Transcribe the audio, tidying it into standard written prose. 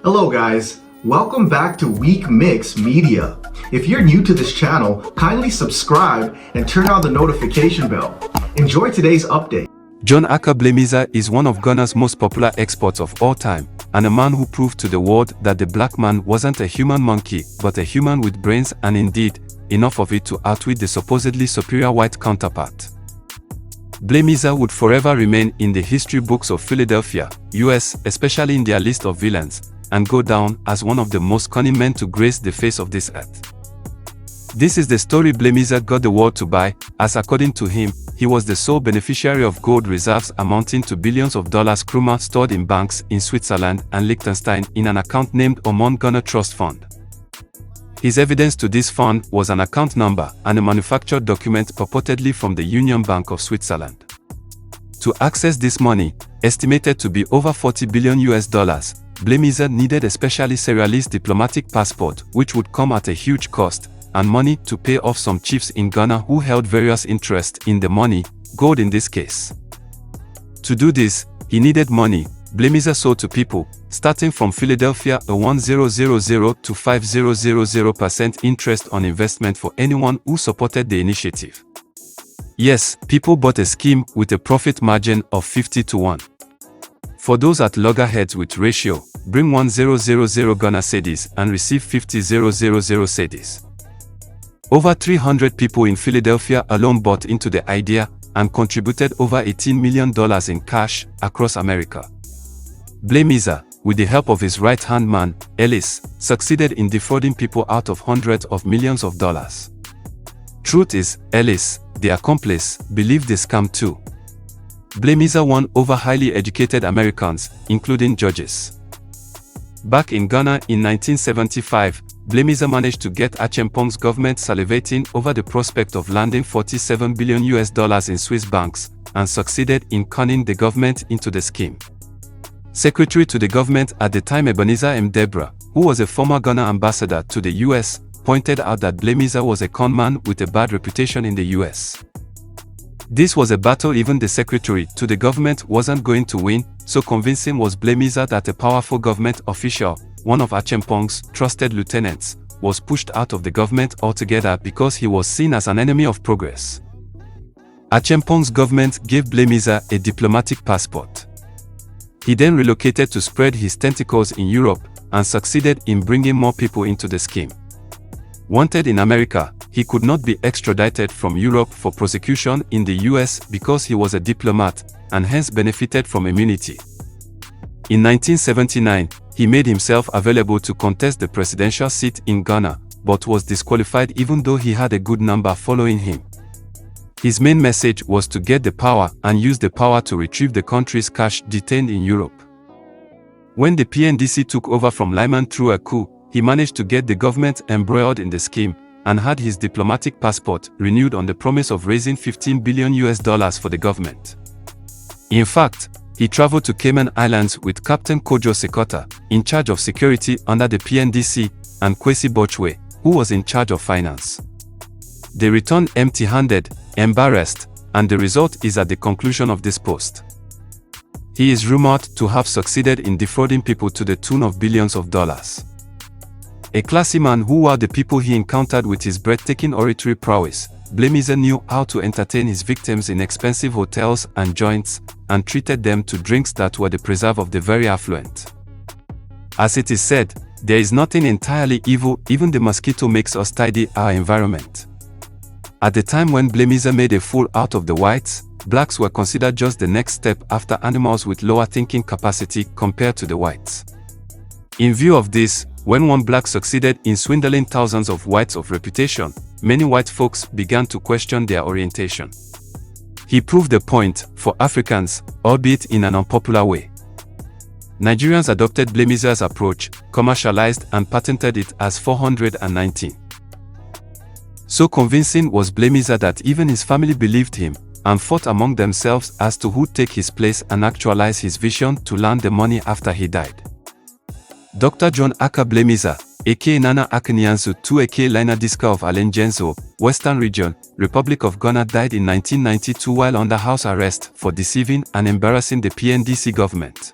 Hello guys, welcome back to Week Mix Media. If you're new to this channel, kindly subscribe and turn on the notification bell. Enjoy today's update. John Ackah Blay Meizah is one of Ghana's most popular exports of all time, and a man who proved to the world that the black man wasn't a human monkey, but a human with brains and indeed, enough of it to outwit the supposedly superior white counterpart. Blay Meizah would forever remain in the history books of Philadelphia, US, especially in their list of villains, and go down as one of the most cunning men to grace the face of this earth. This is the story Blay Meizah got the world to buy, as according to him, he was the sole beneficiary of gold reserves amounting to billions of dollars krona stored in banks in Switzerland and Liechtenstein in an account named N0.1 Ghana Trust Fund. His evidence to this fund was an account number and a manufactured document purportedly from the Union Bank of Switzerland. To access this money, estimated to be over $40 billion, Blay Meizah needed a specially serialized diplomatic passport which would come at a huge cost, and money to pay off some chiefs in Ghana who held various interests in the money, gold in this case. To do this, he needed money. Blay Meizah sold to people, starting from Philadelphia, a 1000 to 5000% interest on investment for anyone who supported the initiative. Yes, people bought a scheme with a profit margin of 50-1. For those at loggerheads with ratio, bring 1000 Ghana cedis and receive 50,000 cedis. Over 300 people in Philadelphia alone bought into the idea and contributed over $18 million in cash across America. Blay Meizah, with the help of his right-hand man, Ellis, succeeded in defrauding people out of hundreds of millions of dollars. Truth is, Ellis, the accomplice, believed the scam too. Blay Meizah won over highly educated Americans, including judges. Back in Ghana in 1975, Blay Meizah managed to get Acheampong's government salivating over the prospect of landing $47 billion in Swiss banks, and succeeded in conning the government into the scheme. Secretary to the government at the time, Ebenezer M. Debra, who was a former Ghana ambassador to the US, pointed out that Blay Meizah was a con man with a bad reputation in the US. This was a battle even the secretary to the government wasn't going to win, so convincing was Blay Meizah that a powerful government official, one of Acheampong's trusted lieutenants, was pushed out of the government altogether because he was seen as an enemy of progress. Acheampong's government gave Blay Meizah a diplomatic passport. He then relocated to spread his tentacles in Europe and succeeded in bringing more people into the scheme. Wanted in America, he could not be extradited from Europe for prosecution in the US because he was a diplomat and hence benefited from immunity. In 1979, he made himself available to contest the presidential seat in Ghana, but was disqualified even though he had a good number following him. His main message was to get the power and use the power to retrieve the country's cash detained in Europe. When the PNDC took over from Lyman through a coup, he managed to get the government embroiled in the scheme and had his diplomatic passport renewed on the promise of raising $15 billion for the government. In fact, he traveled to Cayman Islands with Captain Kojo Sekota, in charge of security under the PNDC, and Kwesi Bochwe, who was in charge of finance. They returned empty-handed, embarrassed, and the result is at the conclusion of this post. He is rumored to have succeeded in defrauding people to the tune of billions of dollars. A classy man who wowed the people he encountered with his breathtaking oratory prowess, Blay Meizah knew how to entertain his victims in expensive hotels and joints, and treated them to drinks that were the preserve of the very affluent. As it is said, there is nothing entirely evil, even the mosquito makes us tidy our environment. At the time when Blay Meizah made a fool out of the whites, blacks were considered just the next step after animals with lower thinking capacity compared to the whites. In view of this, when one black succeeded in swindling thousands of whites of reputation, many white folks began to question their orientation. He proved the point for Africans, albeit in an unpopular way. Nigerians adopted Blay Meizah's approach, commercialized and patented it as 419. So convincing was Blay Meizah that even his family believed him, and fought among themselves as to who'd take his place and actualize his vision to land the money after he died. Dr. John Ackah Blay Meizah, aka Nana Akinyansu II aka Lina Diska of Alenjenzo, Western Region, Republic of Ghana, died in 1992 while under house arrest for deceiving and embarrassing the PNDC government.